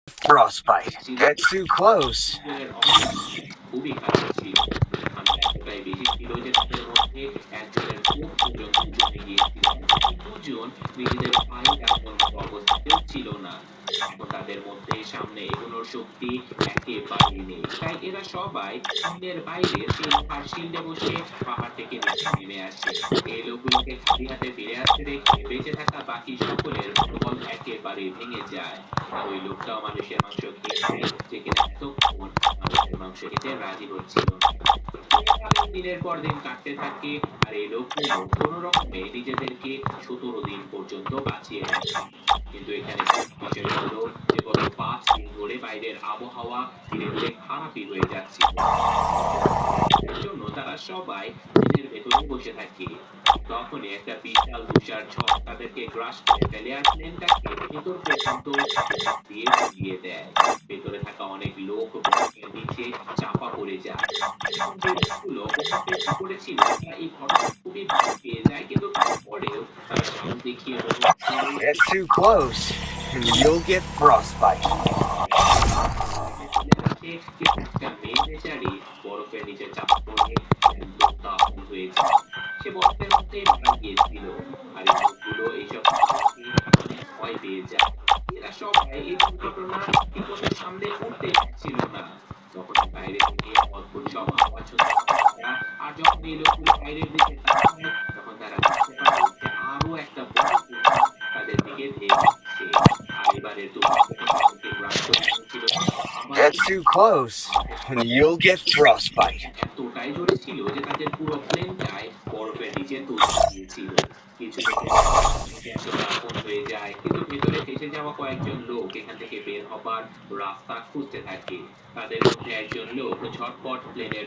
Frostbite. Get too close. খুবই খারাপ ছিল। ঠান্ডা এতটাই বেশি ছিল যে তাদের মধ্যে একজনের চোখ পর্যন্ত জমে গিয়েছিল। দুজন নিজেদের পায়ে রাখার মতো অবস্থাতেও ছিল না। এখন তাদের মধ্যে সামনে এগোনোর শক্তি একেবারেই নেই। তাই এরা সবাই টিনের বাইরে সেই লোহার শিল্ডে বসে পাহাড় থেকে নিচে নেমে আসে। এই লোকগুলোকে খালি হাতে ফিরে আসতে দেখে বেঁচে থাকা বাকি সকলের মনোবল একেবারে ভেঙে যায়। আর ওই লোকটাও মানুষের মাংস খেয়েছে, যে কিনা এতক্ষণ মানুষের মাংস খেতে রাজি হচ্ছিল না। এভাবে দিনের পর দিন কাটতে থাকে, আর এই লোকগুলো কোনো রকমে নিজেদেরকে 17 দিন পর্যন্ত বাঁচিয়ে রাখে। কিন্তু এখানে বিষয় হলো যে গত 5 দিন ধরে বাইরের আবহাওয়া ধীরে ধীরে খারাপই হয়ে যাচ্ছিল। এর জন্য তারা সবাই টিনের ভেতরে বসে থাকে। তখনই একটা বিশাল তুষার ঝড় তাদেরকে গ্রাস করে ফেলে আর প্লেনটাকে ভেতর পর্যন্ত দিয়ে উড়িয়ে দেয়। ভেতরে থাকা অনেক লোক বরফের নিচে চাপা পড়ে যায়। এবং যে লোকগুলো বরফের উপরে ছিল তারা এই ঘটনা খুবই ভয় পেয়ে যায়, কিন্তু তারপরেও তারা সাহস দেখিয়ে বলল Get too close, and you'll get frostbite. একটা মেয়ে বেচারি বরফের নিচে চাপা পড়ে একদম দাফন হয়ে যায়। সে বরফের মধ্যে মারা গিয়েছিল। আর এই লোকগুলো এইসব অনেক ভয় পেয়ে যায়। এরা সবাই এই দুর্ঘটনা ঠিকমতো সামলে উঠতে পারছিল না। তখন বাইরে থেকে অদ্ভুত সব আওয়াজ হতে থাকে। আর যখন এই লোকগুলো বাইরের দিকে তাকায় তখন তারা বুঝতে পারে যে আরো একটা বড় তুফান তাদের দিকে ধেয়ে আসছে। আর এবারের তুফানটা তাদেরকে গ্রাস করে নিয়েছিল। Get too close, and you'll get frostbite. এতটাই জোরে ছিল যে তাদের পুরো প্লেনটাই বরফের নিচে তলিয়ে গিয়েছিল। কিছু লোকের একেবারে আপন হয়ে যায়, কিন্তু ভেতরে ফেসে যাওয়া কয়েকজন লোক এখান থেকে বের হবার রাস্তা খুঁজতে থাকে। তাদের মধ্যে একজন লোক ঝটপট প্লেনের